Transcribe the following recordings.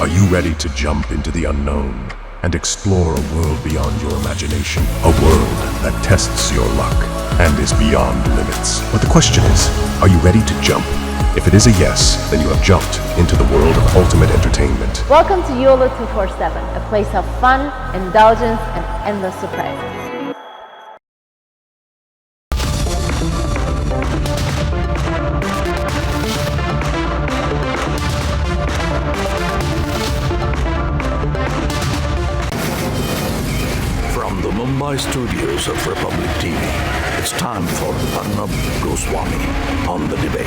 Are you ready to jump into the unknown and explore a world beyond your imagination? A world that tests your luck and is beyond limits. But the question is, are you ready to jump? If it is a yes, then you have jumped into the world of ultimate entertainment. Welcome to YOLO 247, a place of fun, indulgence, and endless surprises. From the Mumbai studios of Republic TV, it's time for Arnab Goswami on the debate.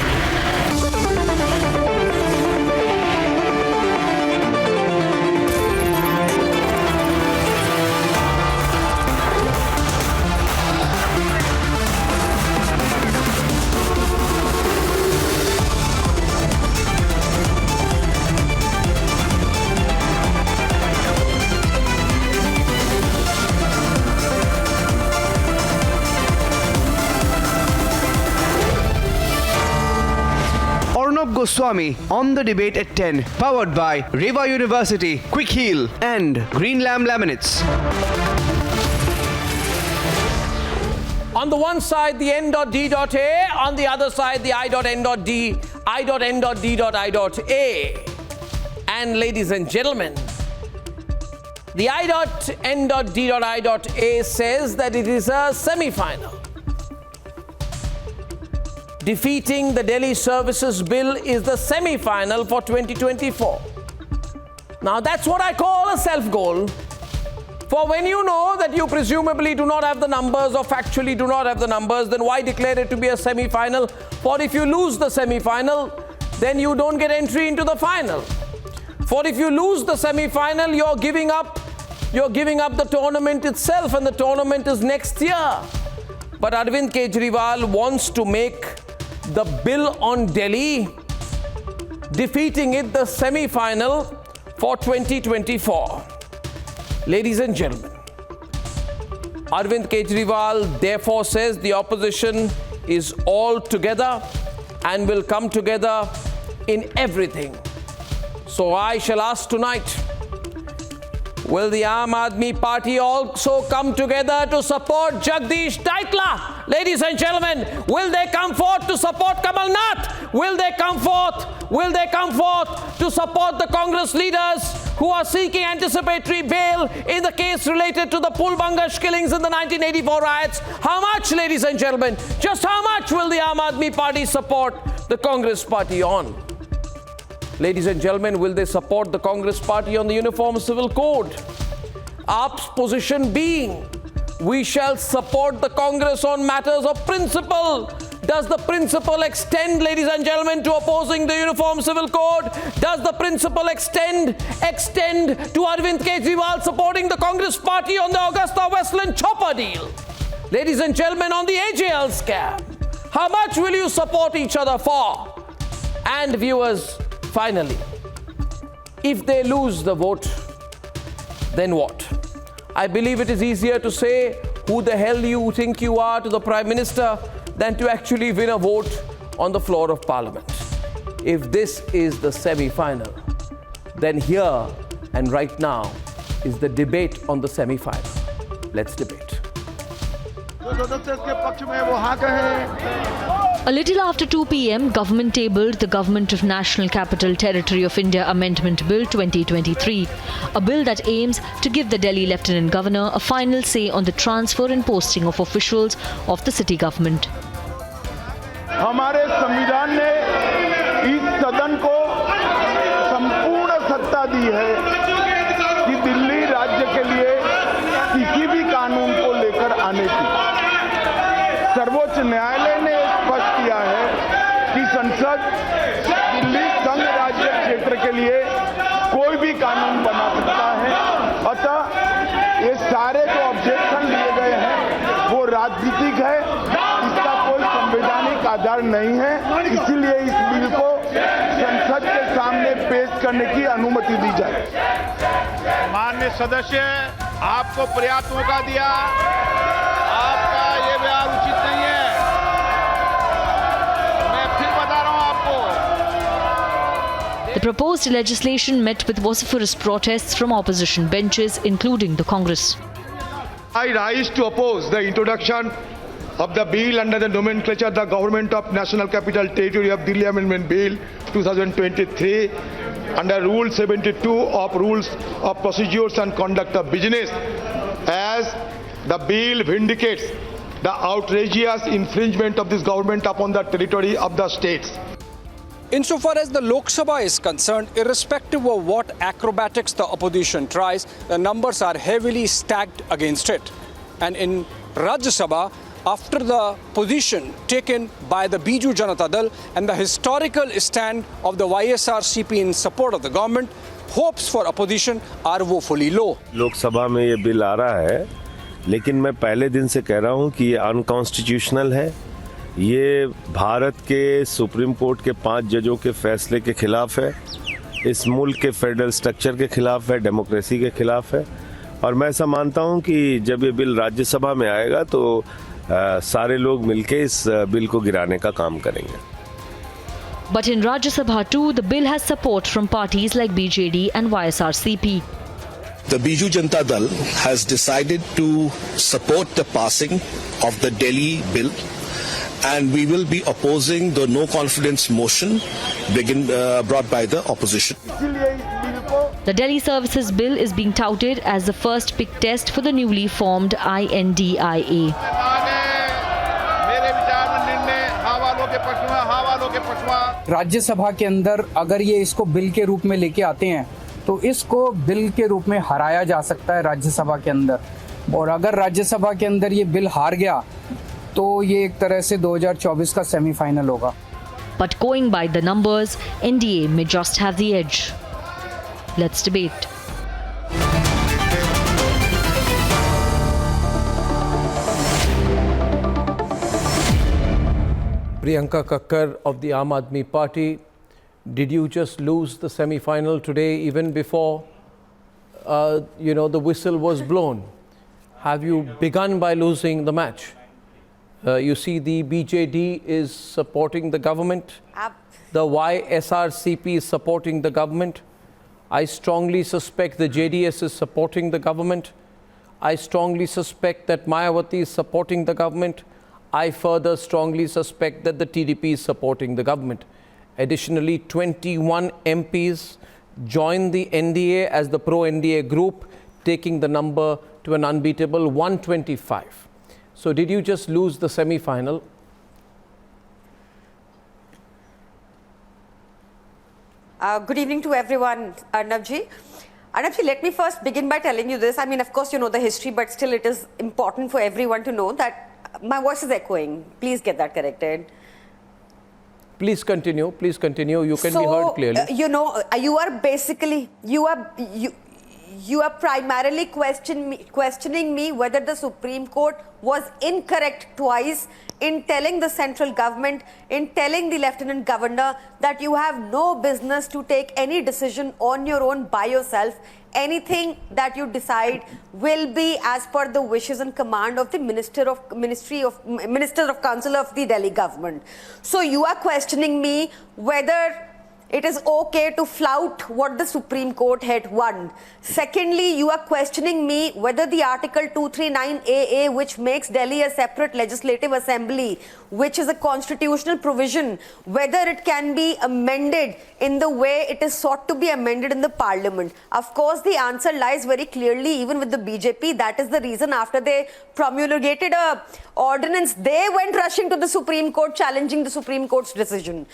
Arnab Goswami on the debate at 10, powered by Reva University, Quick Heal, and Green Lamb Laminates. On the one side, the N.D.A, on the other side, the I.N.D.I.A, I.N.D.I.A. And ladies and gentlemen, the I.N.D.I.A says that it is a semi-final. Defeating the Delhi Services Bill is the semi-final for 2024. Now that's what I call a self-goal. For when you know that you presumably do not have the numbers or factually do not have the numbers, then why declare it to be a semi-final? For if you lose the semi-final, then you don't get entry into the final. For if you lose the semi-final, you're giving up the tournament itself, and the tournament is next year. But Arvind Kejriwal wants to make the bill on Delhi, defeating it, the semi-final for 2024. Ladies and gentlemen, Arvind Kejriwal therefore says the opposition is all together and will come together in everything. So I shall ask tonight, will the I.N.D.I.A party also come together to support Jagdish Daitla? Ladies and gentlemen, will they come forth to support Kamal Nath? Will they come forth to support the Congress leaders who are seeking anticipatory bail in the case related to the Pulbangash killings in the 1984 riots? How much, ladies and gentlemen, just how much will the I.N.D.I.A party support the Congress party on? Ladies and gentlemen, will they support the Congress party on the Uniform Civil Code? AAP's position being, we shall support the Congress on matters of principle. Does the principle extend, ladies and gentlemen, to opposing the Uniform Civil Code? Does the principle extend to Arvind Kejriwal supporting the Congress party on the Augusta Westland chopper deal? Ladies and gentlemen, on the AJL scam, how much will you support each other for? And viewers, finally, if they lose the vote, then what? I believe it is easier to say who the hell you think you are to the Prime Minister than to actually win a vote on the floor of Parliament. If this is the semi-final, then here and right now is the debate on the semi-final. Let's debate. A little after 2 p.m., government tabled the Government of National Capital Territory of India Amendment Bill 2023, a bill that aims to give the Delhi Lieutenant Governor a final say on the transfer and posting of officials of the city government. हमारे संविधान ने इस सदन को संपूर्ण सत्ता दी है कि दिल्ली राज्य के लिए किसी भी कानून को लेकर आने की। सर्वोच्च न्यायालय ने स्पष्ट किया है कि संसद दिल्ली संघ राज्य क्षेत्र के लिए कोई भी कानून बना सकता है। अतः ये सारे जो ऑब्जेक्शन लिए गए हैं वो राजनीतिक है, इसका कोई संवैधानिक आधार नहीं है। इसीलिए इस बिल को संसद के सामने पेश करने की अनुमति दी जाए। माननीय सदस्य, आपको पर्याप्त मौका दिया, आपका ये बयान उचित नहीं है। मैं फिर बता रहा हूं आपको। proposed legislation met with vociferous protests from opposition benches, including the Congress. I rise to oppose the introduction of the bill under the nomenclature the Government of National Capital Territory of Delhi Amendment Bill 2023 under Rule 72 of Rules of Procedures and Conduct of Business, as the bill vindicates the outrageous infringement of this government upon the territory of the states. Insofar as the Lok Sabha is concerned, irrespective of what acrobatics the opposition tries, the numbers are heavily stacked against it. And in Rajya Sabha, after the position taken by the Biju Janata Dal and the historical stand of the YSRCP in support of the government, hopes for opposition are woefully low. लोक सभा में ये bill आ रहा है, लेकिन मैं पहले दिन से कह रहा हूँ कि ये अनकॉन्स्टिट्यूशनल है। ये भारत के सुप्रीम कोर्ट के 5 जजों के फैसले के खिलाफ है, इस मुल्क के फेडरल स्ट्रक्चर के खिलाफ है, डेमोक्रेसी के खिलाफ है। और मैं ऐसा मानता हूँ कि जब ये बिल राज्यसभा में आएगा तो सारे लोग मिलके इस बिल को गिराने का काम करेंगे। But in Rajya Sabha too, the bill has support from parties like BJD and YSRCP. The Biju Janata Dal has decided to support the passing of the Delhi bill, and we will be opposing the no confidence motion brought by the opposition. The Delhi Services Bill is being touted as the first big test for the newly formed I.N.D.I.A. Rajya Sabha के अंदर अगर ये इसको bill के रूप में लेके आते हैं तो इसको बिल के रूप में हराया जा सकता है राज्यसभा के अंदर, और अगर राज्यसभा के अंदर ये बिल हार गया तो ये एक तरह से 2024 का सेमीफाइनल होगा। But going by the numbers, NDA may just have the edge. Let's debate. Priyanka Kakkar of the Aam Aadmi Party, did you just lose the semi-final today even before, the whistle was blown? Have you begun by losing the match? You see, the BJD is supporting the government. The YSRCP is supporting the government. I strongly suspect the JDS is supporting the government. I strongly suspect that Mayawati is supporting the government. I further strongly suspect that the TDP is supporting the government. Additionally, 21 MPs joined the NDA as the pro-NDA group, taking the number to an unbeatable 125. So did you just lose the semi-final? Good evening to everyone, Arnab ji. Arnab ji, let me first begin by telling you this. I mean, of course, you know the history, but still it is important for everyone to know that my voice is echoing. Please get that corrected. Please continue. Please continue. You can be heard clearly. You are basically, you are primarily questioning me whether the Supreme Court was incorrect twice in telling the central government, in telling the Lieutenant Governor that you have no business to take any decision on your own by yourself. Anything that you decide will be as per the wishes and command of the Minister of Council of the Delhi government. So you are questioning me whether it is okay to flout what the Supreme Court had won. Secondly, you are questioning me whether the Article 239AA, which makes Delhi a separate legislative assembly, which is a constitutional provision, whether it can be amended in the way it is sought to be amended in the parliament. Of course, the answer lies very clearly even with the BJP. That is the reason after they promulgated a ordinance, they went rushing to the Supreme Court challenging the Supreme Court's decision.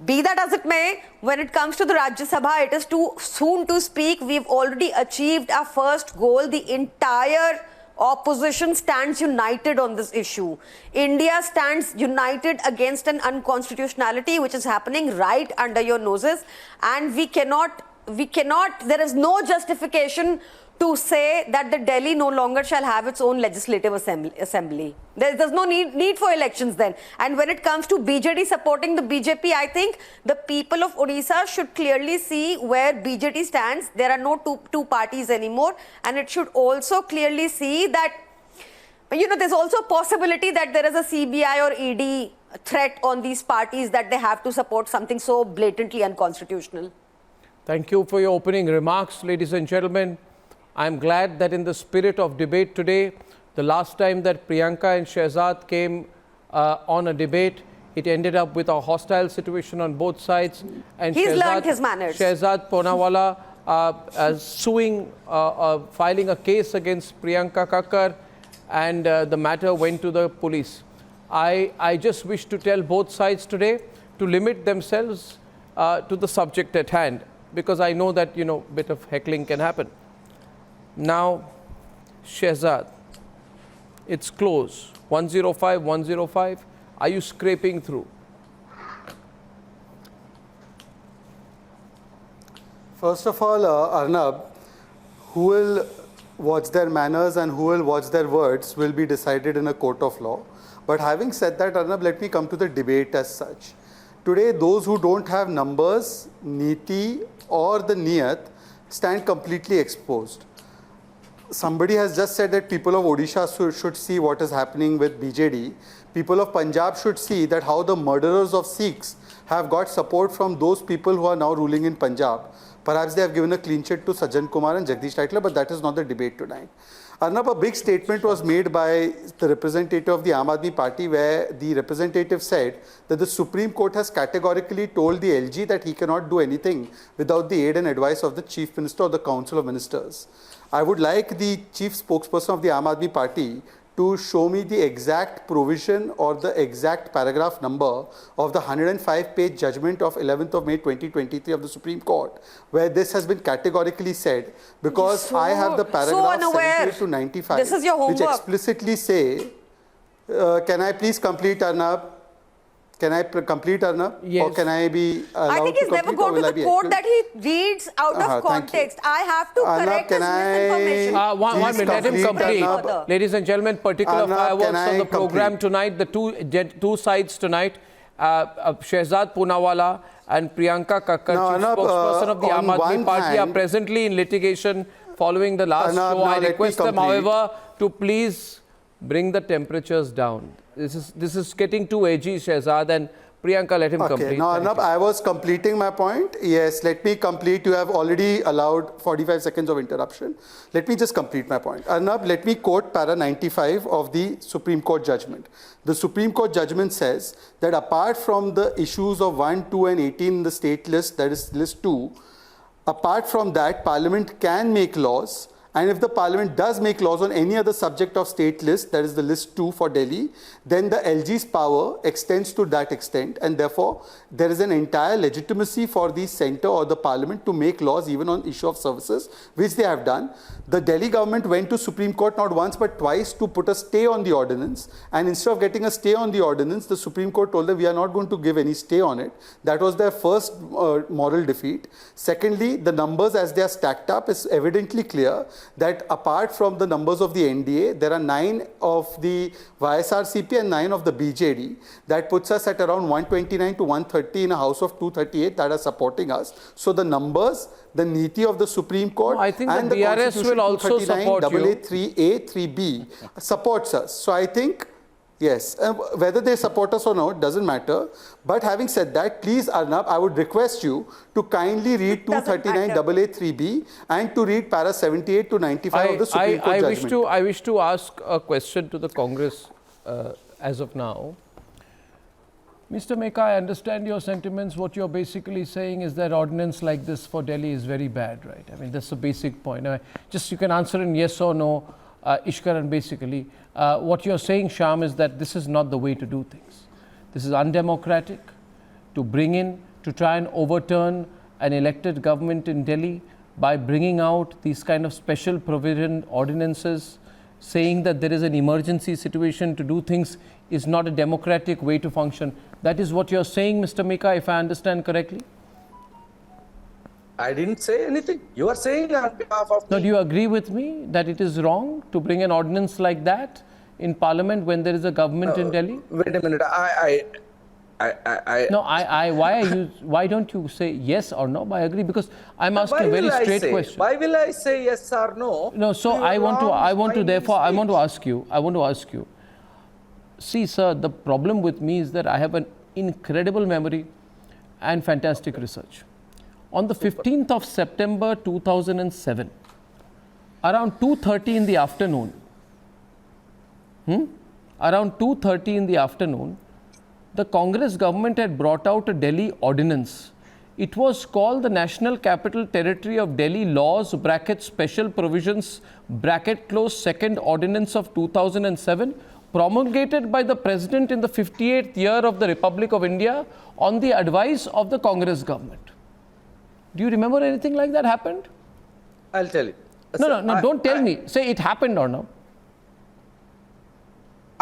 Be that as it may, when it comes to the Rajya Sabha, it is too soon to speak. We've already achieved our first goal. The entire opposition stands united on this issue. India stands united against an unconstitutionality which is happening right under your noses, and we cannot, there is no justification to say that the Delhi no longer shall have its own legislative assembly. There's no need for elections then. And when it comes to BJD supporting the BJP, I think the people of Odisha should clearly see where BJD stands. There are no two parties anymore. And it should also clearly see that, there's also a possibility that there is a CBI or ED threat on these parties that they have to support something so blatantly unconstitutional. Thank you for your opening remarks, ladies and gentlemen. I'm glad that in the spirit of debate today, the last time that Priyanka and Shehzad came on a debate, it ended up with a hostile situation on both sides. And He's learned his manners. Shehzad Poonawalla suing, filing a case against Priyanka Kakkar, and the matter went to the police. I just wish to tell both sides today to limit themselves to the subject at hand, because I know that, a bit of heckling can happen. Now, Shehzad, it's close. 105, 105. Are you scraping through? First of all, Arnab, who will watch their manners and who will watch their words will be decided in a court of law. But having said that, Arnab, let me come to the debate as such. Today, those who don't have numbers, Niti or the Niyat stand completely exposed. Somebody has just said that people of Odisha should see what is happening with BJD. People of Punjab should see that how the murderers of Sikhs have got support from those people who are now ruling in Punjab. Perhaps they have given a clean chit to Sajjan Kumar and Jagdish Taitla, but that is not the debate tonight. Arnab, a big statement was made by the representative of the I.N.D.I.A party, where the representative said that the Supreme Court has categorically told the LG that he cannot do anything without the aid and advice of the Chief Minister or the Council of Ministers. I would like the chief spokesperson of the I.N.D.I.A party to show me the exact provision or the exact paragraph number of the 105-page judgment of 11th of May 2023 of the Supreme Court, where this has been categorically said, because I have the paragraph 78 to 95, this is your homework, which explicitly say, can I please complete, Arnab? Can I complete, Arnab? Yes. Or can I be allowed I think he's to never complete, gone to the quote that he reads out of context. I have to Arnab, correct his can misinformation. One minute, let him complete. Arnab. Ladies and gentlemen, particular Arnab, fireworks on the program tonight, the two sides tonight, Shehzad Poonawalla and Priyanka Kakkar, chief spokesperson of the I.N.D.I.A party, are presently in litigation following the last show. I request them, however, to please bring the temperatures down. This is getting too edgy, Shehzad, and Priyanka, let him complete. Now, Arnab, I was completing my point. Yes, let me complete. You have already allowed 45 seconds of interruption. Let me just complete my point. Arnab, let me quote para 95 of the Supreme Court judgment. The Supreme Court judgment says that apart from the issues of 1, 2 and 18 in the state list, that is list 2, apart from that, Parliament can make laws. And if the Parliament does make laws on any other subject of state list, that is the list 2 for Delhi, then the LG's power extends to that extent, and therefore there is an entire legitimacy for the centre or the Parliament to make laws even on issue of services, which they have done. The Delhi government went to Supreme Court not once but twice to put a stay on the ordinance, and instead of getting a stay on the ordinance, the Supreme Court told them we are not going to give any stay on it. That was their first moral defeat. Secondly, the numbers as they are stacked up is evidently clear that apart from the numbers of the N.D.A, there are 9 of the YSRCP and 9 of the BJD. That puts us at around 129 to 130 in a house of 238 that are supporting us. So the numbers, the Niti of the Supreme Court, I think and the BRS will also support you. AA 3A, 3B supports us. So I think, yes, whether they support us or not doesn't matter. But having said that, please, Arnab, I would request you to kindly read 239 AA 3B and to read para 78 to 95 of the Supreme Court judgment. I wish to ask a question to the Congress as of now. Mr. Meka, I understand your sentiments. What you're basically saying is that ordinance like this for Delhi is very bad, right? I mean, that's the basic point. Just you can answer in yes or no, Ishkaran, basically. What you're saying, Sham, is that this is not the way to do things. This is undemocratic to bring in, to try and overturn an elected government in Delhi by bringing out these kind of special provision ordinances, saying that there is an emergency situation to do things is not a democratic way to function. That is what you're saying, Mr. Meka, if I understand correctly? I didn't say anything. You are saying on behalf of me. Do you agree with me that it is wrong to bring an ordinance like that in Parliament when there is a government in Delhi? Wait a minute. Why don't you say yes or no? I agree, because I'm asking a very straight question. Why will I say yes or no? No, so I want to ask you. See, sir, the problem with me is that I have an incredible memory and fantastic research. on the 15th of September 2007, around 2:30 in the afternoon, the Congress government had brought out a Delhi Ordinance. It was called the National Capital Territory of Delhi Laws (Special Provisions) Second Ordinance of 2007, promulgated by the President in the 58th year of the Republic of India on the advice of the Congress government. Do you remember anything like that happened? I'll tell you. No, don't tell me. Say it happened or no.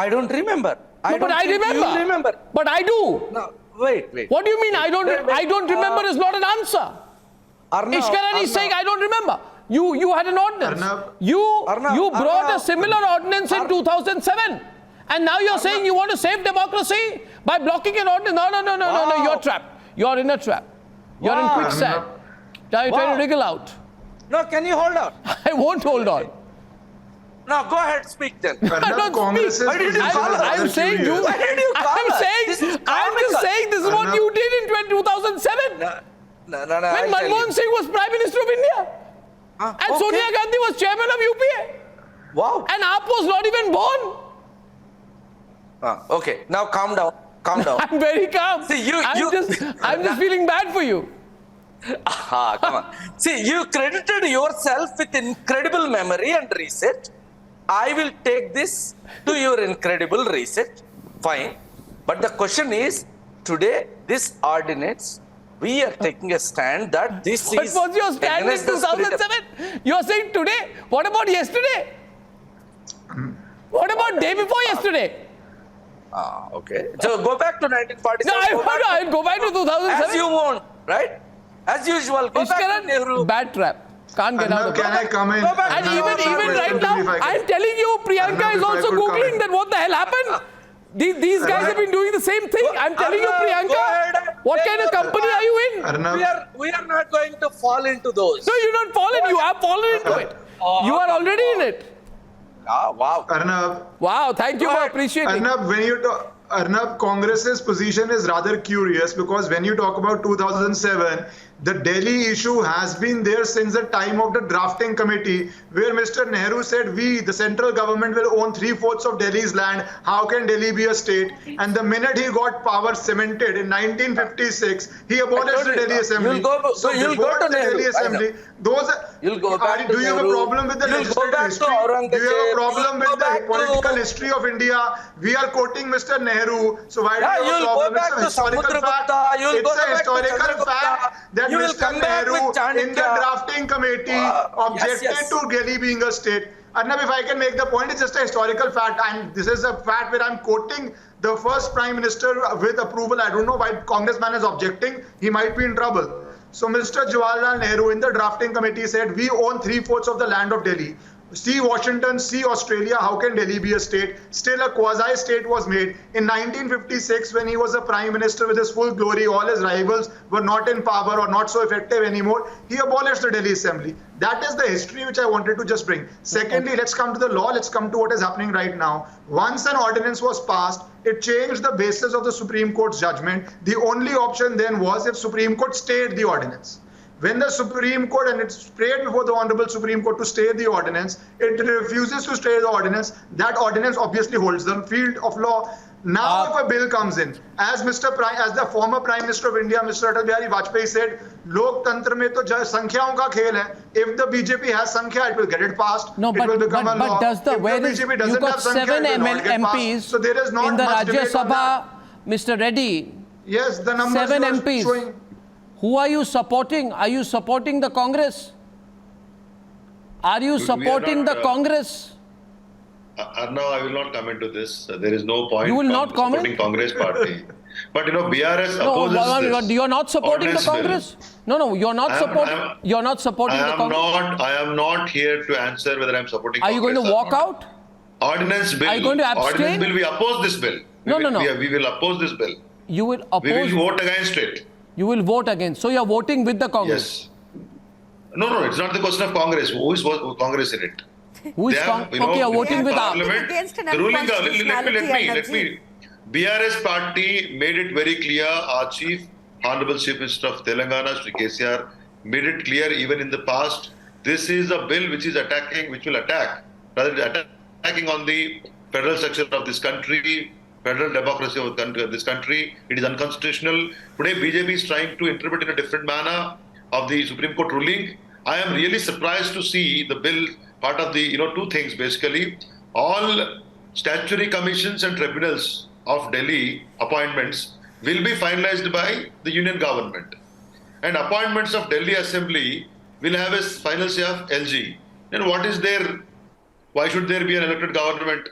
I don't remember. But I remember. You remember. But I do. No, wait. What do you mean I don't remember is not an answer. Arnab, Ishkarani is saying I don't remember. You had an ordinance. Arnab. You brought Arnab. a similar ordinance in 2007. And now you're saying you want to save democracy by blocking an ordinance. No, you're trapped. You're in a trap. You're in quicksand. Now you're trying to wriggle out. No, can you hold on? I won't hold on. No, go ahead, speak then. Why did you call us? I'm saying you. Why did you call us? I'm just saying this is what you did in 2007. No, When I'll tell you. Manmohan Singh was Prime Minister of India. And Sonia Gandhi was chairman of UPA. Wow. And AAP was not even born. Okay, now calm down. Calm down. I'm very calm. See, I'm just feeling bad for you. Come on. See, you credited yourself with incredible memory and research. I will take this to your incredible research. Fine. But the question is, today, this ordinance, we are taking a stand that this What is... was your stand in against the spirit of- 2007? You're saying today? What about yesterday? What about day before yesterday? Okay. So go back to 1947. No, I'll go back to 2007. As you want, right? As usual, go back to Nehru. Bad trap. Can't get out of it. Can I come in? Go back And to even right now, I'm telling you, Priyanka is also Googling that what the hell happened. These guys have been doing the same thing. I'm telling you, Arnab, go Priyanka, ahead. what kind of company are you in? Arnab, We are not going to fall into those. No, you're not fallen. You have fallen into it. You are already in it. Wow. Arnab, Wow, thank you for appreciating. Arnab, when you talk, Arnab, Congress's position is rather curious because when you talk about 2007, the Delhi issue has been there since the time of the drafting committee, where Mr. Nehru said, the central government will own 3/4 of Delhi's land. How can Delhi be a state? And the minute he got power cemented in 1956, he abolished the Delhi Assembly. You'll go to the Nehru. Delhi Assembly, You'll go back do to you have a Nehru. problem with the You'll go legislative back to history? Aurangzeb. Do you have a problem You'll with go the back political to- history of India? We are quoting Mr. Nehru. So why do Yeah, you have a you'll go problem? back It's a to historical fact. Samudragupta. You'll go It's a back to historical Chandragupta. fact that You will Mr. come back Nehru with Chandragupta. in the drafting committee objected yes. to Delhi being a state. Arnab, if I can make the point, it's just a historical fact. And this is a fact where I'm quoting the first Prime Minister with approval. I don't know why Congressman is objecting. He might be in trouble. So Mr. Jawaharlal Nehru in the drafting committee said, we own 3/4 of the land of Delhi. See Washington, see Australia, how can Delhi be a state? Still a quasi-state was made. In 1956, when he was a prime minister with his full glory, all his rivals were not in power or not so effective anymore, he abolished the Delhi Assembly. That is the history which I wanted to just bring. Secondly, let's come to the law, let's come to what is happening right now. Once an ordinance was passed, it changed the basis of the Supreme Court's judgment. The only option then was if Supreme Court stayed the ordinance. When the Supreme Court, and it's prayed before the Honorable Supreme Court to stay the ordinance, it refuses to stay the ordinance. That ordinance obviously holds the field of law. Now, if a bill comes in, as the former Prime Minister of India, Mr. Atal Bihari Vajpayee said, "Loktantra mein to sankhyaon ka khel hai. If the BJP has sankhya, it will get it passed. No, it will become a law. does the If where the is BJP you doesn't got have sankhya, 7 it will not get passed. MPs So there is not in the much Rajya debate on that. Sabha, Mr. Reddy? Yes, the numbers 7 are MPs. showing. Who are you supporting? Are you supporting the Congress? Are you supporting the Congress? Arnab, I will not comment to this. There is no point. You will not comment? Supporting Congress party. But BRS No, opposes this. you're not supporting the Ordinance bill. Congress? No, you're not supporting. You're not supporting the Congress. I am not here to answer whether I am supporting. Are you going to Congress or walk not. out? Ordinance bill. Are you going to abstain? Ordinance bill. We oppose this bill. No. We will oppose this bill. You will We oppose. will vote against it. You will vote against. So you're voting with the Congress. Yes. No. It's not the question of Congress. Who is Congress in it? Who is Okay, you're voting with AAP. Parliament, Against an the ruling unconstitutionality let me. BRS party made it very clear. Our Honorable Chief Minister of Telangana, Sri KCR, made it clear even in the past. This is a bill which is will attack, rather than attacking on the federal structure of this country, federal democracy of this country. It is unconstitutional. Today, BJP is trying to interpret in a different manner of the Supreme Court ruling. I am really surprised to see the bill part of the, two things basically. All statutory commissions and tribunals of Delhi appointments will be finalized by the union government. And appointments of Delhi Assembly will have a final say of LG. Then why should there be an elected government?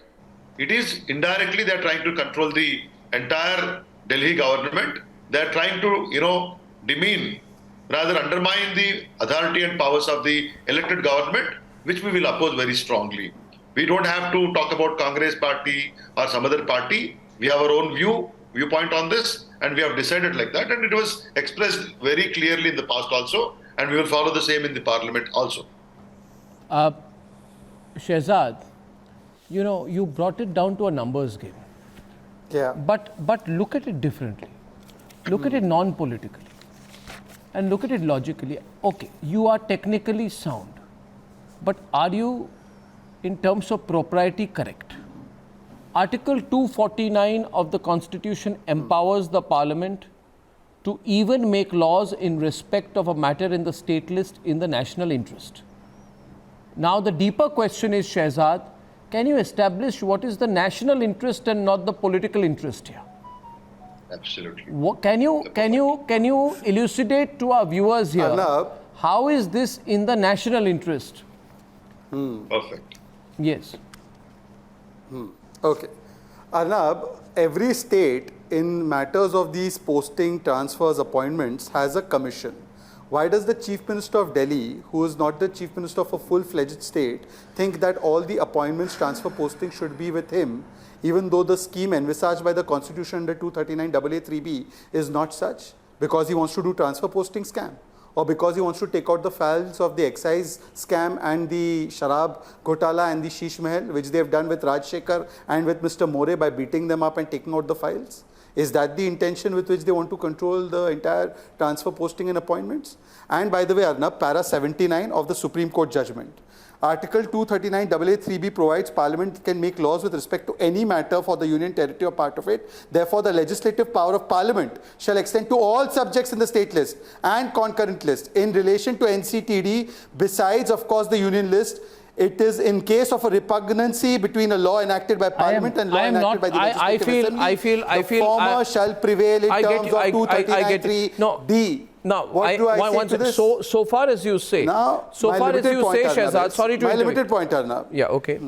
It is indirectly they are trying to control the entire Delhi government. They are trying to, demean, rather undermine the authority and powers of the elected government, which we will oppose very strongly. We don't have to talk about Congress party or some other party. We have our own viewpoint on this, and we have decided like that. And it was expressed very clearly in the past also, and we will follow the same in the parliament also. Shehzad, you brought it down to a numbers game. Yeah. But look at it differently. Look at it non-politically. And look at it logically. Okay, you are technically sound. But are you, in terms of propriety, correct? Article 249 of the Constitution empowers the Parliament to even make laws in respect of a matter in the state list in the national interest. Now, the deeper question is, Shehzad, can you establish what is the national interest and not the political interest here? Absolutely. Can you elucidate to our viewers here, Arnab, how is this in the national interest? Perfect. Yes. Okay. Arnab, every state in matters of these posting, transfers, appointments has a commission. Why does the Chief Minister of Delhi, who is not the Chief Minister of a full-fledged state, think that all the appointments, transfer, posting should be with him, even though the scheme envisaged by the Constitution under 239AA3B is not such? Because he wants to do transfer posting scam? Or because he wants to take out the files of the excise scam and the Sharab Ghotala and the Sheesh Mahal, which they have done with Rajshekhar and with Mr. More by beating them up and taking out the files? Is that the intention with which they want to control the entire transfer posting and appointments? And by the way, Arnab, para 79 of the Supreme Court judgment. Article 239AA3B provides Parliament can make laws with respect to any matter for the Union territory or part of it. Therefore, the legislative power of Parliament shall extend to all subjects in the state list and concurrent list. In relation to NCTD, besides, of course, the Union list, it is in case of a repugnancy between a law enacted by Parliament and law enacted by the Legislative Assembly. The former shall prevail in terms of 239(3)(d). Now, what do I say to this? So far as you say, Now, so far as you say, Shehzad, sorry to my interrupt. limited point, Arnab. Yeah, okay.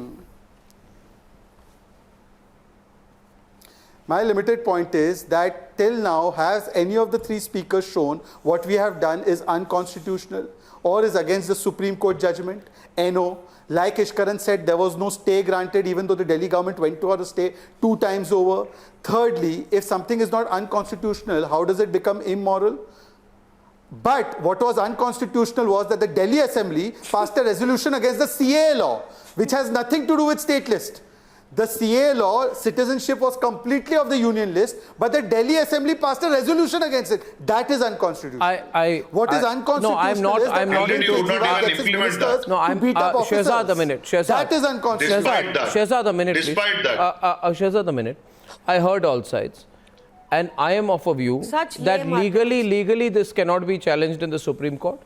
My limited point is that till now, has any of the three speakers shown what we have done is unconstitutional or is against the Supreme Court judgment? No. Like Ishkaran said, there was no stay granted, even though the Delhi government went to a stay 2 times over. Thirdly, if something is not unconstitutional, how does it become immoral? But what was unconstitutional was that the Delhi Assembly passed a resolution against the CAA law, which has nothing to do with state list. The CAA law, citizenship was completely of the union list, but the Delhi Assembly passed a resolution against it. That is unconstitutional. What is unconstitutional? No, I'm not Shehzad, a minute. Shehzad. That is unconstitutional. Shehzad, a minute. Despite that. Shehzad, a minute. I heard all sides. And I am of a view that legally this cannot be challenged in the Supreme Court.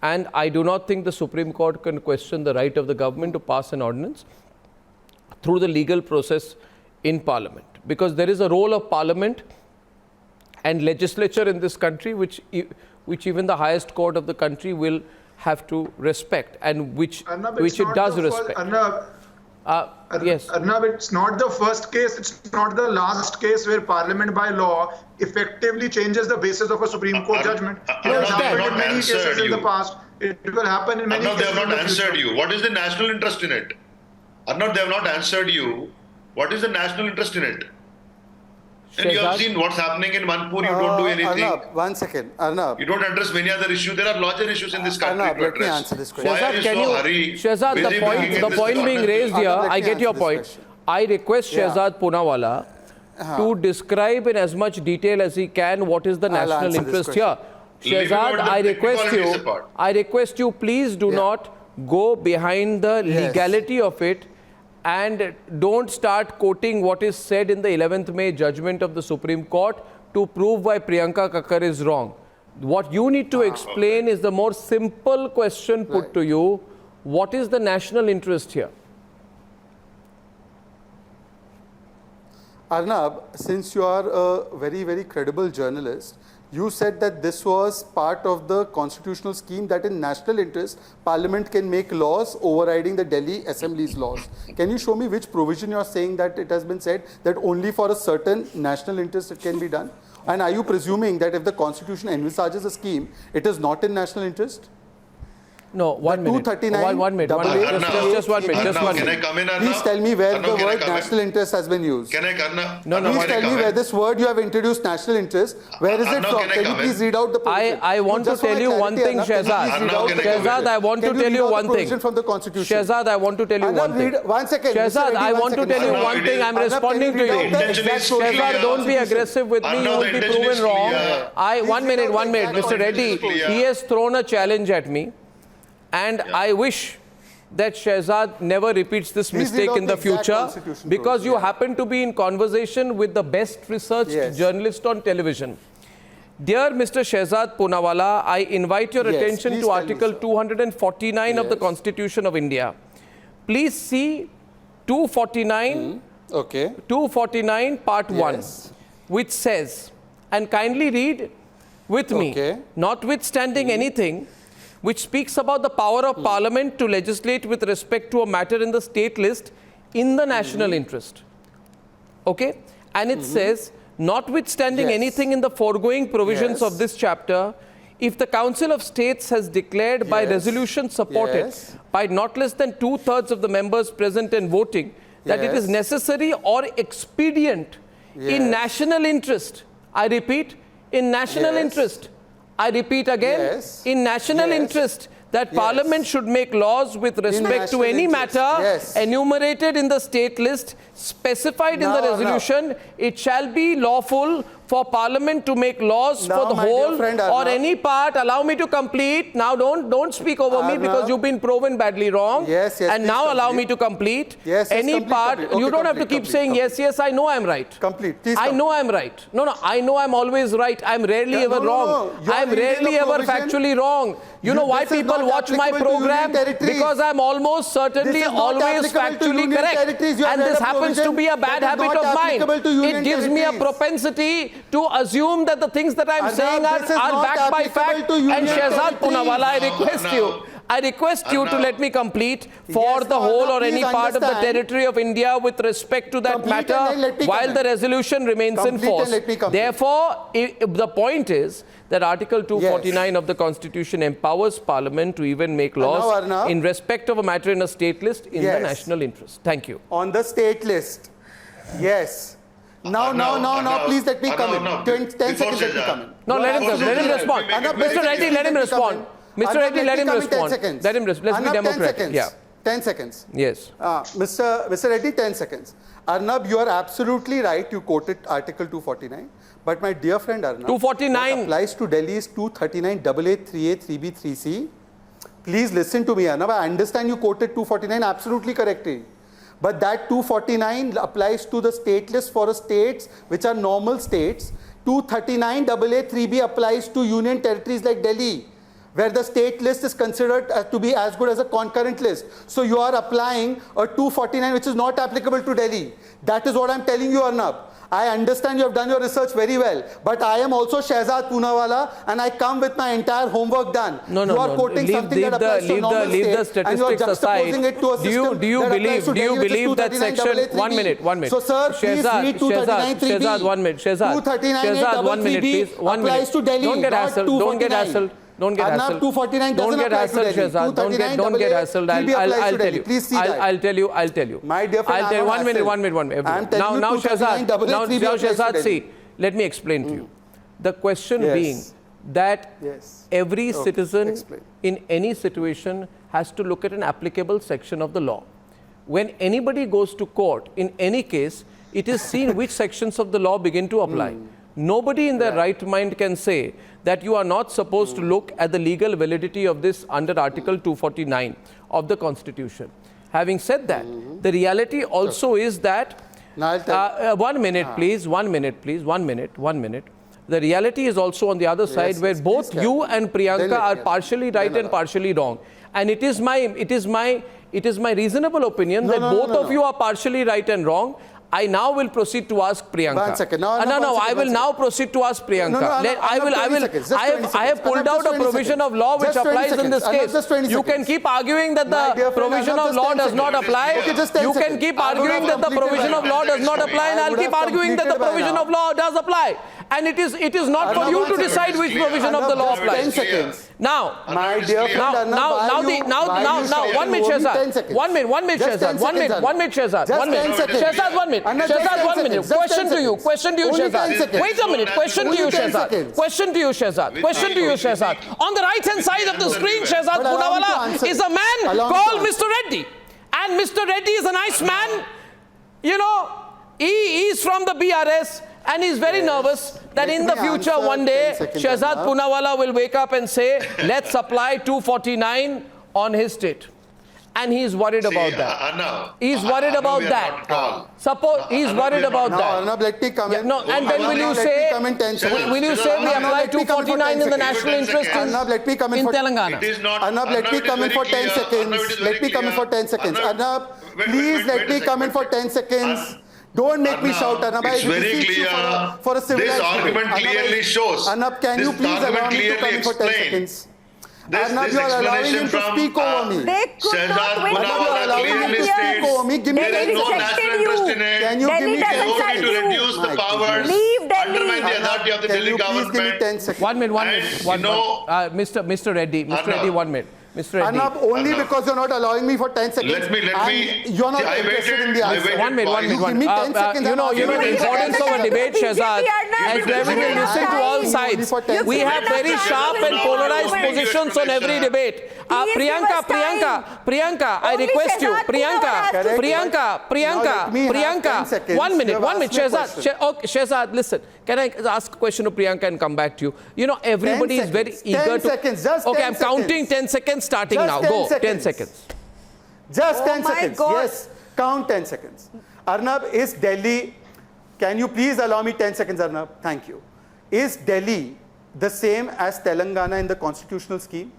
And I do not think the Supreme Court can question the right of the government to pass an ordinance through the legal process in Parliament. Because there is a role of Parliament and legislature in this country which even the highest court of the country will have to respect and which it does respect. Yes. Arnab, it's not the first case, it's not the last case where Parliament by law effectively changes the basis of a Supreme Court judgment. It has happened in many cases in the past. It will happen in many cases. They have not answered you. What is the national interest in it? Arnab, they have not answered you. What is the national interest in it? And you have seen what's happening in Manipur, you don't do anything. Arnab, 1 second. Arnab. You don't address many other issues. There are larger issues in this country Arnab, to let me address. answer this question. Why are you so hurried? Shehzad, the point being raised here, I get your point. I request Shehzad Poonawalla to describe in as much detail as he can what is the national interest here. Shehzad, I request you, please do not go behind the legality of it and don't start quoting what is said in the 11th May judgment of the Supreme Court to prove why Priyanka Kakkar is wrong. What you need to explain is the more simple question put to you. What is the national interest here? Arnab, since you are a very, very credible journalist, you said that this was part of the constitutional scheme that in national interest, Parliament can make laws overriding the Delhi Assembly's laws. Can you show me which provision you are saying that it has been said that only for a certain national interest it can be done? And are you presuming that if the constitution envisages a scheme, it is not in national interest? No, one minute. Just 1 minute. Just 1 minute. Just 1 minute. Can I come in, Arnab? Please tell me where Arnab, the can I word come in? national interest has been used. Can I come in? No, Please tell me where this word you have introduced, national interest, where is it Arnab, from? can I Can you come in? please read out the provision? I want to tell you one thing, Shehzad. Shehzad, I want to tell you one thing. Shehzad, I want to tell you one thing. 1 second. Shehzad, I want to tell you one thing. I'm responding to you. Shehzad, don't be aggressive with me. You will be proven wrong. 1 minute. Mr. Reddy, he has thrown a challenge at me. And I wish that Shehzad never repeats this mistake in the future, because you happen to be in conversation with the best researched journalist on television. Dear Mr. Shehzad Poonawalla, I invite your attention to Article 249 of the Constitution of India. Please see 249, 249 Part 1, which says, and kindly read with me, notwithstanding anything, which speaks about the power of Parliament to legislate with respect to a matter in the state list in the national interest. Okay? And it says, notwithstanding anything in the foregoing provisions of this chapter, if the Council of States has declared by resolution supported by not less than 2/3 of the members present and voting that it is necessary or expedient in national interest, I repeat, in national interest, I repeat again, in national interest, that Parliament should make laws with respect to any matter enumerated in the state list specified in the resolution, it shall be lawful for Parliament to make laws for the whole or any part. Allow me to complete. Now don't speak over me, because you've been proven badly wrong. And now allow me to complete. Any part. You don't have to keep saying yes, I know I'm right. I know I'm right. No, I know I'm always right. I'm rarely ever wrong. I'm rarely ever factually wrong. You know why people watch my program? Because I'm almost certainly always factually correct. And this happens to be a bad habit of mine. It gives me a propensity to assume that the things that I'm saying are backed by fact. And Shehzad Poonawalla, I request you to let me complete for the whole or any part of the territory of India with respect to that matter while the resolution remains in force. Therefore, the point is that Article 249 of the Constitution empowers Parliament to even make laws in respect of a matter in a state list in the national interest. Thank you. On the state list, Now, please let me come in. 10 seconds, let me come in. No, let him respond. Mr. Reddy, let him respond. Mr. Reddy, let him respond. Let him respond. Let's be democratic. 10 seconds. Yes. Mr. Reddy, 10 seconds. Arnab, you are absolutely right. You quoted Article 249. But my dear friend Arnab, 249 what applies to Delhi is 239 AA 3A 3B 3C. Please listen to me, Arnab. I understand you quoted 249 absolutely correctly. But that 249 applies to the state list for states which are normal states. 239 AA 3B applies to union territories like Delhi, where the state list is considered to be as good as a concurrent list. So you are applying a 249 which is not applicable to Delhi. That is what I'm telling you, Arnab. I understand you have done your research very well, but I am also Shehzad Poonawalla and I come with my entire homework done. You are quoting something that applies to normal states and you are juxtaposing it to a system do you believe that section... 1 minute. So sir, please read 239 3B. Shehzad, 1 minute. Shehzad, 1 minute, please. 1 minute. Applies to Delhi, Don't get hassled. Don't get hassled. Don't get hassled. 249 doesn't apply to Delhi. Shehzad. Don't get hassled. I'll tell you. Please see that. I'll tell you. My dear friend, 1 minute. Now, Shehzad, see, let me explain to you. The question being that every citizen in any situation has to look at an applicable section of the law. When anybody goes to court, in any case, it is seen which sections of the law begin to apply. Nobody in their right mind can say that you are not supposed to look at the legal validity of this under Article 249 of the Constitution. Having said that, the reality also is that, 1 minute please, 1 minute please, 1 minute, 1 minute. The reality is also on the other side, where both you and Priyanka are partially right and partially wrong. And it is my reasonable opinion that both of you are partially right and wrong. I now will proceed to ask Priyanka. 1 second. I will now proceed to ask Priyanka. I have pulled out a provision of law which applies in this case. You can keep arguing that the provision of law does not apply. You can keep arguing that the provision of law does not apply, and I'll keep arguing that the provision of law does apply. And it is not for you to decide which provision of the law applies. 10 seconds. Now, my dear friend, now, 1 minute, Shehzad. 1 minute, Shehzad. 1 minute, Shehzad. 1 minute. Shehzad, 1 minute. Shehzad, 1 minute. Question to you, Shehzad. Wait a minute. Question to you, Shehzad. Question to you, Shehzad. On the right-hand side of the screen, Shehzad Poonawalla is a man called Mr. Reddy. And Mr. Reddy is a nice man. You know, he is from the BRS. And he's very nervous that in the future, one day, Shehzad Poonawalla will wake up and say, let's apply 249 on his state. And he's worried about that. He's worried about that. Suppose he's worried about that. Arnab, let me come in. No, and then will you say we apply 249 in the national interest in Telangana? Arnab, let me come in for 10 seconds. Let me come in for 10 seconds. Arnab, please let me come in for 10 seconds. Don't make me shout, Arnab. It's very clear. For a civilized this argument clearly shows. Arnab, can you please allow me to come in for 10 seconds? Arnab, you are allowing him to speak over me. They could not win Arnab, you are allowing him to speak over me. Give me 10 seconds. Can you give me 10 seconds? To reduce the powers, undermine the authority of the Delhi government. Give me 10 seconds. 1 minute. Mr. Reddy, 1 minute. Mr. Reddy. Arnab, only because you're not allowing me for 10 seconds. Let me. You're not interested in the answer. 1 minute. Give me 10 seconds. You know the importance of a debate, Shehzad. As we will listen to all sides. We have very sharp and polarized positions on every debate. Priyanka, I request you. Priyanka. 1 minute. Shehzad, listen. Can I ask a question to Priyanka and come back to you? You know, everybody is very eager to... 10 seconds, just 10 Okay, I'm counting 10 seconds starting now. Go, 10 seconds. Just 10 seconds. Yes, count 10 seconds. Arnab, is Delhi... Can you please allow me 10 seconds, Arnab? Thank you. Is Delhi the same as Telangana in the constitutional scheme?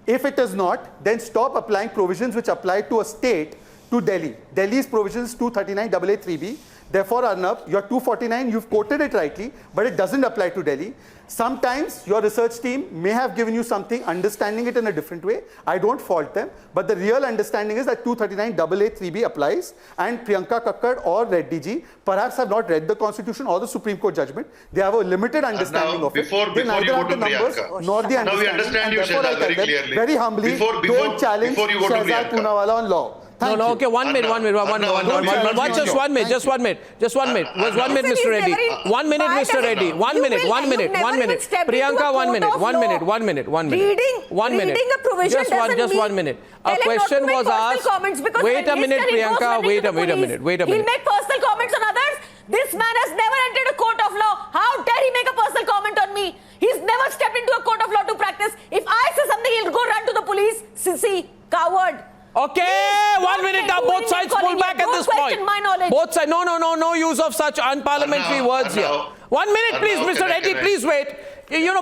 If it is not, then stop applying provisions which apply to a state to Delhi. Delhi's provisions 239AA3B. Therefore, Arnab, your 249, you've quoted it rightly, but it doesn't apply to Delhi. Sometimes your research team may have given you something, understanding it in a different way. I don't fault them, but the real understanding is that 239AA3B applies, and Priyanka Kakkad or Reddy ji perhaps have not read the Constitution or the Supreme Court judgment. They have a limited understanding of it. They neither have the numbers nor the understanding. Now we understand you, Shehzad, very clearly. Very humbly, don't challenge Shehzad Poonawalla on law. No, okay, 1 minute. Just 1 minute, Mr. Reddy. 1 minute, Mr. Reddy. 1 minute. Priyanka, 1 minute. 1 minute. Reading a provision just 1 minute. A question was asked. Wait a minute, Priyanka. Wait a minute. He'll make personal comments on others. This man has never entered a court of law. How dare he make a personal comment on me? He's never stepped into a court of law to practice. If I say something, he'll go run to the police. Sissy, coward. Okay, 1 minute now. Both sides pull back at this point. Both sides. No use of such unparliamentary words here. 1 minute, please, Mr. Reddy. Please wait.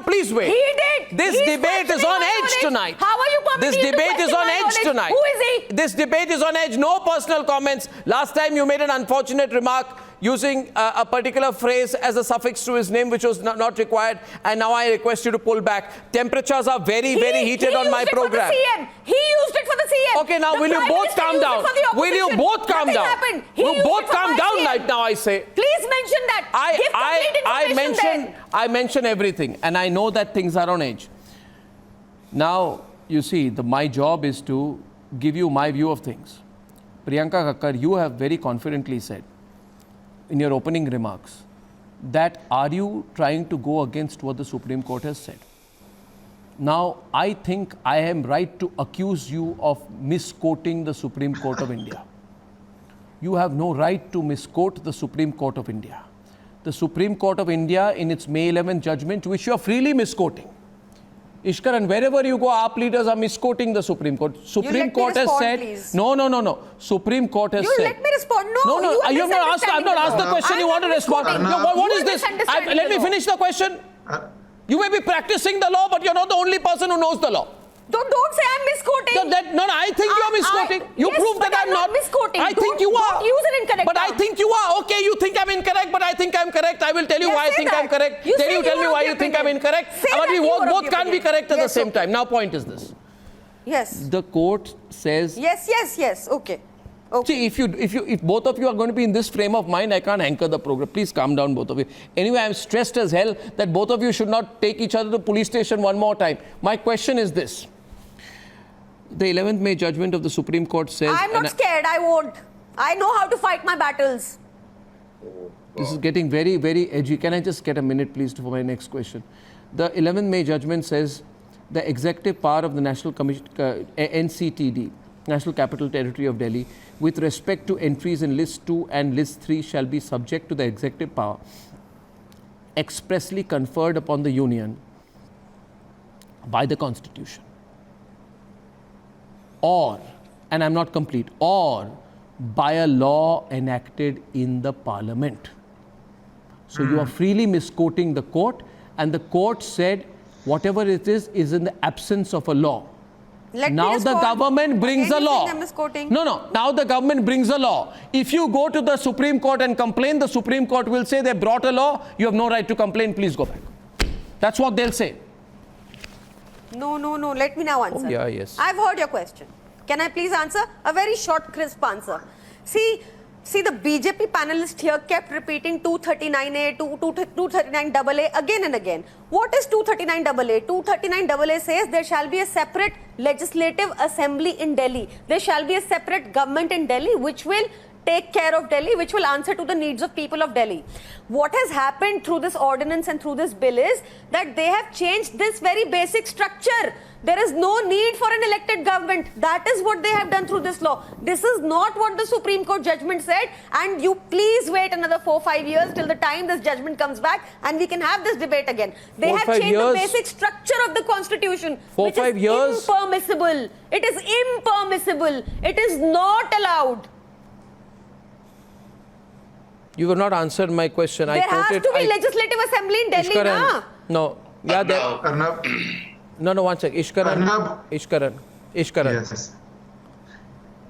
Please wait. He did. This debate is on edge tonight. How are you This debate is on edge tonight. Who is he? This debate is on edge. No personal comments. Last time you made an unfortunate remark using a particular phrase as a suffix to his name, which was not required. And now I request you to pull back. Temperatures are very heated on my program. He used it for the CM. Okay, now will you both calm down? Will you both calm down? You both calm down right now, I say. Please mention that. I mention everything, and I know that things are on edge. Now, you see, my job is to give you my view of things. Priyanka Kakkad, you have very confidently said in your opening remarks that are you trying to go against what the Supreme Court has said? Now, I think I am right to accuse you of misquoting the Supreme Court of India. You have no right to misquote the Supreme Court of India. the Supreme Court of India in its May 11th judgment, which you are freely misquoting. Ishkaran, wherever you go, AAP leaders are misquoting the Supreme Court. Supreme Court has said, please. No. Supreme Court has said. You let me respond. No, you have not asked. I've not asked the question. You want to respond? What is this? Let me finish the question. You may be practicing the law, but you're not the only person who knows the law. Don't say I'm misquoting. No, I think you're misquoting. You prove that I'm not misquoting. I think you are. Don't use it incorrect. But I think you are. Okay, you think I'm incorrect, but I think I'm correct. I will tell you why I think I'm correct. Then you tell me why you think I'm incorrect. But we both can't be correct at the same time. Now, point is this. Yes. The court says. Yes. Okay. See, if both of you are going to be in this frame of mind, I can't anchor the program. Please calm down, both of you. Anyway, I'm stressed as hell that both of you should not take each other to the police station one more time. My question is this. The 11th May judgment of the Supreme Court says... I'm not scared. I won't. I know how to fight my battles. This is getting very, very edgy. Can I just get a minute, please, for my next question? The 11th May judgment says the executive power of the National NCTD, National Capital Territory of Delhi, with respect to entries in List 2 and List 3 shall be subject to the executive power expressly conferred upon the Union by the Constitution. Or, and I'm not complete, or by a law enacted in the Parliament. So you are freely misquoting the court, and the court said whatever it is in the absence of a law. Now the government brings a law. No. Now the government brings a law. If you go to the Supreme Court and complain, the Supreme Court will say they brought a law. You have no right to complain. Please go back. That's what they'll say. No. Let me now answer. Yes. I've heard your question. Can I please answer? A very short, crisp answer. See, the BJP panelist here kept repeating 239A, 239AA again and again. What is 239AA? 239AA says there shall be a separate legislative assembly in Delhi. There shall be a separate government in Delhi which will take care of Delhi, which will answer to the needs of people of Delhi. What has happened through this ordinance and through this bill is that they have changed this very basic structure. There is no need for an elected government. That is what they have done through this law. This is not what the Supreme Court judgment said, and you please wait another 4-5 years till the time this judgment comes back and we can have this debate again. They have changed the basic structure of the Constitution, which is impermissible. It is impermissible. It is not allowed. You have not answered my question. There has to be legislative assembly in Delhi, na? No. Yeah, Arnab. No, one sec. Ishkaran. Yes.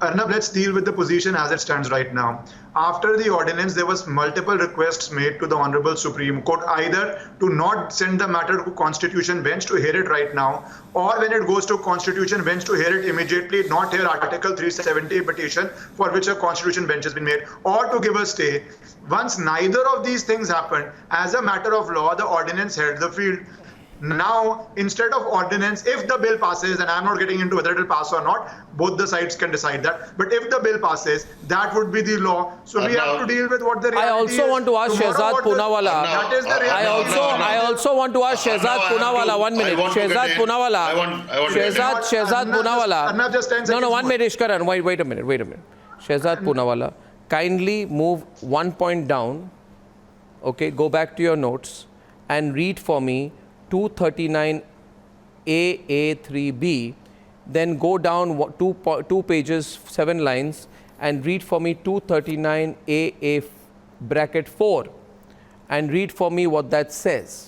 Arnab, let's deal with the position as it stands right now. After the ordinance, there was multiple requests made to the Honorable Supreme Court, either to not send the matter to Constitution Bench to hear it right now, or when it goes to Constitution Bench to hear it immediately, not hear Article 370 petition for which a Constitution Bench has been made, or to give a stay. Once neither of these things happened, as a matter of law, the ordinance held the field. Now, instead of ordinance, if the bill passes, and I'm not getting into whether it will pass or not, both the sides can decide that. But if the bill passes, that would be the law. So we have to deal with what the reality is. I also want to ask Shehzad Poonawalla. That is the reality. I also want to ask Shehzad Poonawalla. 1 minute. Shehzad Poonawalla. Shehzad Poonawalla. Arnab, just 10 seconds. No, 1 minute, Ishkaran. Wait a minute. Shehzad Poonawalla, kindly move 1 point down. Okay, go back to your notes and read for me 239AA3B, then go down 2 pages, 7 lines, and read for me 239AA bracket 4, and read for me what that says.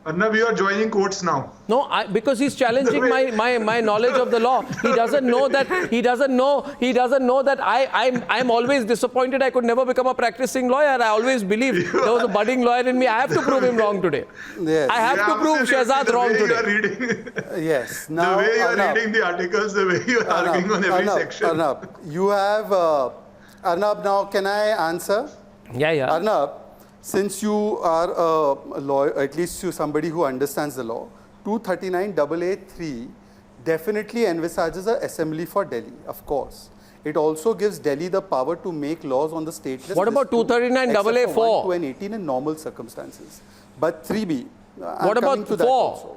Arnab, you are joining courts now. No, because he's challenging my knowledge of the law. He doesn't know that. He doesn't know that I'm always disappointed. I could never become a practicing lawyer. I always believed there was a budding lawyer in me. I have to prove him wrong today. Yes. I have to prove Shehzad wrong today. Yes. Now, the way you are reading the articles, the way you are arguing on every section. Arnab, you have Arnab. Now, can I answer? Yeah. Arnab, since you are a lawyer, at least you somebody who understands the law, 239AA3 definitely envisages an assembly for Delhi, of course. It also gives Delhi the power to make laws on the state list. What about 239AA4? 1 to 18 in normal circumstances. But 3B, what about 4?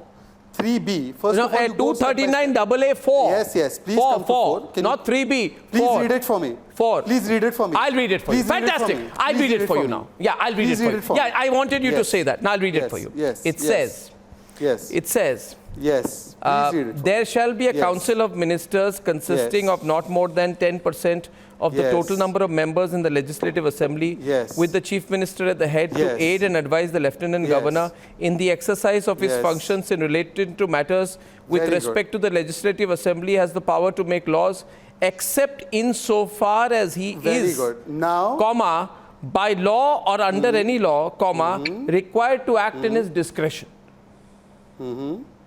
3B. First No, of all, you go step by 239 step. AA 4. Yes, yes. Please four, come to 4. 4. Can Not 3B. Please 4. read it for me. 4. Please read it for me. I'll read it for you. Please read it for Fantastic. me. I'll Please read it for you me. now. Yeah, I'll read Please it for you. for Yeah, me. I wanted you to Yes. say that. Now I'll read it Yes, for you. yes, It yes. says, Yes. it says, Yes. Please read it for there me. shall be a Yes. council of ministers consisting Yes. of not more than 10% of the Yes. total number of members in the Legislative Assembly, Yes. with the Chief Minister at the head Yes. to aid and advise the Lieutenant Yes. Governor in the exercise of his Yes. functions in related to matters with Very respect to the Legislative Assembly, has the power to make laws except insofar as he Very is, good. Now, comma, by law or under any law, comma, required to act in his discretion.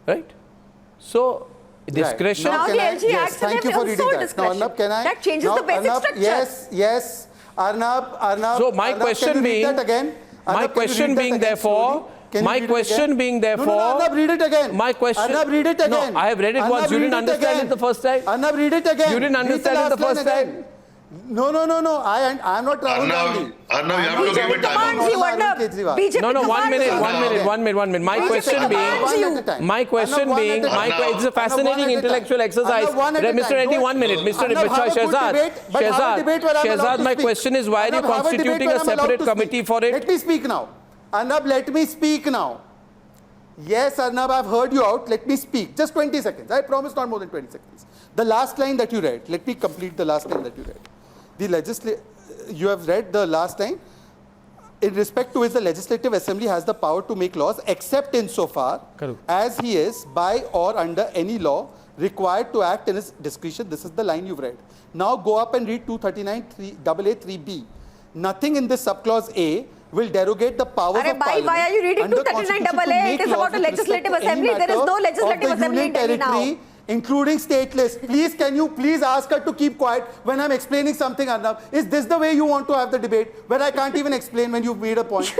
Right? So, discretion. Now can the I- LG yes, Act thank you for also reading that. Now, discretion. Arnab, can I? That changes now, the basic Arnab, structure. Yes, yes. Arnab. So my Arnab, question can you read being, that again? my Arnab, can you question read that being again therefore, slowly? Can you my read it question again? being therefore, No, Arnab, read it again. my question, Arnab, read it again. No, I have read it Arnab, once. You read didn't it understand again. it the first time. Arnab, read it again. You didn't Read understand it the last first line time. again. No. I'm not Rahul Gandhi. Arnab, you have to give me time. Commands you, Arnab. BJP No, 1 commands minute, you. 1 minute, 1 minute, 1 minute. My BJP question being, commands you. my question Arnab, being, one at a time. it's a fascinating Arnab, one at a intellectual time. exercise. Arnab, one at a Mr. time. Reddy, Don't- 1 minute. Mr. Arnab, have a good Shehzad, debate, but have a debate where I'm allowed Shehzad, to my speak. question is, why are you Arnab, have a debate constituting where a I'm allowed separate to committee speak. for it? Let me speak now. Arnab, let me speak now. Yes, Arnab, I've heard you out. Let me speak. Just 20 seconds. I promise not more than 20 seconds. The last line that you read. Let me complete the last line that you read. You have read the last line. In respect to which the Legislative Assembly has the power to make laws except insofar as he is by or under any law required to act in his discretion. This is the line you've read. Now go up and read 239 AA 3B. Nothing in this subclause A will derogate the powers of Parliament. Why are you reading under 239 Constitution to AA? make It is laws about a with respect legislative to any assembly. There is matter no of legislative the assembly in union Delhi now. territory, including state list. Please, can you please ask her to keep quiet when I'm explaining something, Arnab? Is this the way you want to have the debate, where I can't even explain when you've made a point?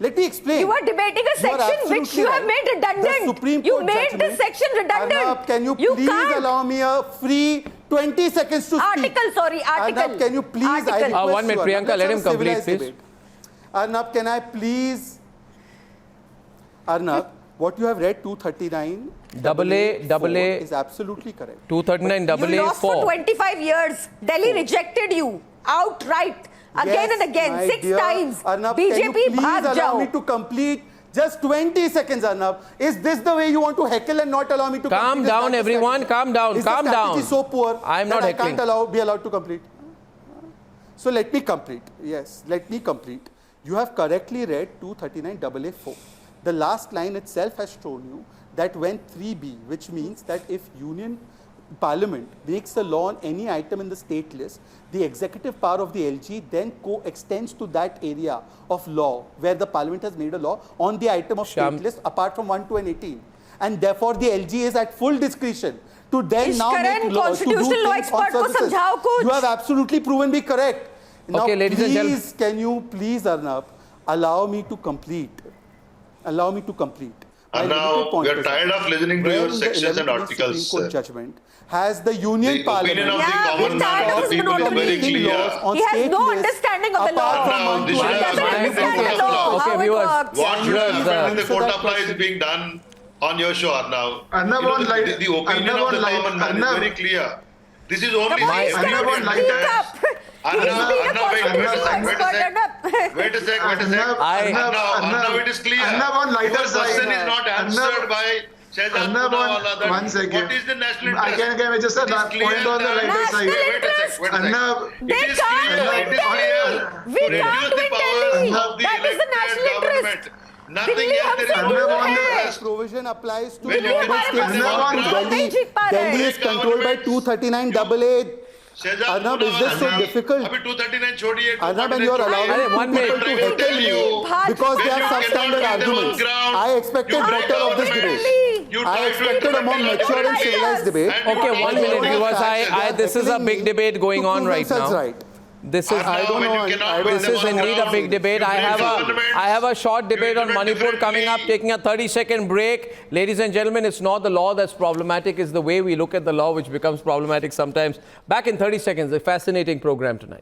Let me explain. You are debating a You are section which absolutely you have right. made redundant. The Supreme You Court made judgment. this section redundant. Arnab, can you please can't. allow me a free 20 seconds to speak? Article. Arnab, can you please? Article. I request 1 minute, you, Arnab. Priyanka, Let's let have him a complete, civilized please. debate. Arnab, can I please? Arnab, what you have read 239 AA is absolutely correct. 239 You AA lost for 4. 25 years. Delhi rejected you outright. Again and again, my 6 dear times. Arnab, can you BJP please bhag allow me jao. to complete just 20 seconds, Arnab? Is this the way you want to heckle and not allow me to Calm complete? Is down, that the everyone. strategy? Calm down. Is Calm the strategy down. so poor I am not that I heckling. can't be allowed to complete? So let me complete. Yes, let me complete. You have correctly read 239 AA 4. The last line itself has shown you that when 3B, which means that if Union Parliament makes a law on any item in the state list, the executive power of the LG then extends to that area of law where the Parliament has made a law on the item of state list apart from 1, 2 and 18. And therefore the LG is at full discretion to then now make law, to do constitutional law things on expert ko services. samjhao kuch. You have absolutely proven me correct. Now Okay, ladies and gentlemen. please, can you please, Arnab, allow me to complete? Allow me to complete. My And now limited point we are is tired that of listening to your when the sections and 11th articles. Supreme Court judgment has the Union The Parliament. opinion of the common man of the people is very clear. He has no understanding of the law. Now, this He should doesn't have been in the understand court the of law, law. how it viewers. works. What should have happened in the Answer court that of law is question. being done on your show now. Arnab You know, on light- the opinion Arnab of the on light- common man is Arnab- very clear. This is only Come on, everybody Arnab on light- speak understands. up. He's been a Wait a constitutional sec. expert. Wait a sec. It is clear. Arnab on lighter Your question side. is not answered Arnab- by Shehzad Arnab Poonawala. on 1 second. What is the national I interest? can just a It is point clear on the that- lighter side. Wait a sec. Arnab, It They is can't clear. win It is Delhi. clear. We Reduce can't the win powers Delhi. of the That is the elected national government. interest. Nothing Delhi else. There is हमसे no दूर national है. interest. Provision applies to When you global cannot states. win Arnab on ground, नहीं जीत पा रहे. Delhi is controlled by 239 AA. Shehzad Arnab, is this so Poonawala, difficult? अभी 239 छोड़िए. Arnab, and you are allowing Arre, one minute. people to heckle me because they are substandard arguments. I expected better of this debate. I expected a more mature and civilized debate. Okay, 1 minute, viewers. This is a big debate going on right now. Right. This is, I don't know. this is indeed a big debate. I have a short debate on Manipur coming up, taking a 30-second break. Ladies and gentlemen, it's not the law that's problematic, it's the way we look at the law which becomes problematic sometimes. Back in 30 seconds, a fascinating program tonight.